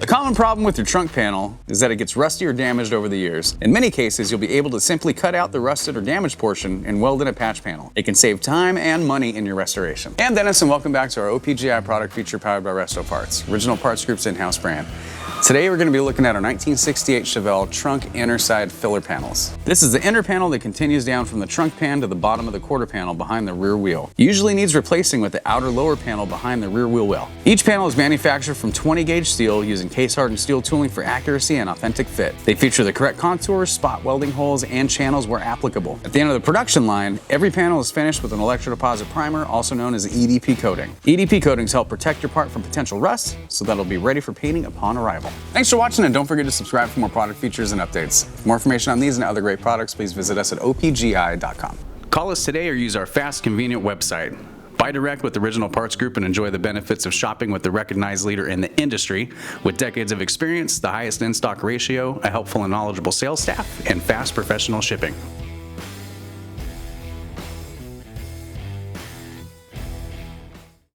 A common problem with your trunk panel is that it gets rusty or damaged over the years. In many cases, you'll be able to simply cut out the rusted or damaged portion and weld in a patch panel. It can save time and money in your restoration. And Dennis, and welcome back to our OPGI product feature powered by Resto Parts, Original Parts Group's in-house brand. Today we're going to be looking at our 1968 Chevelle trunk inner side filler panels. This is the inner panel that continues down from the trunk pan to the bottom of the quarter panel behind the rear wheel. Usually needs replacing with the outer lower panel behind the rear wheel well. Each panel is manufactured from 20 gauge steel using case hardened steel tooling for accuracy and authentic fit. They feature the correct contours, spot welding holes, and channels where applicable. At the end of the production line, every panel is finished with an electrodeposit primer, also known as EDP coating. EDP coatings help protect your part from potential rust so that it'll be ready for painting upon arrival. Thanks for watching, and don't forget to subscribe for more product features and updates. For more information on these and other great products, please visit us at opgi.com. Call us today or use our fast, convenient website. Buy direct with Original Parts Group and enjoy the benefits of shopping with the recognized leader in the industry with decades of experience, the highest in-stock ratio, a helpful and knowledgeable sales staff, and fast professional shipping.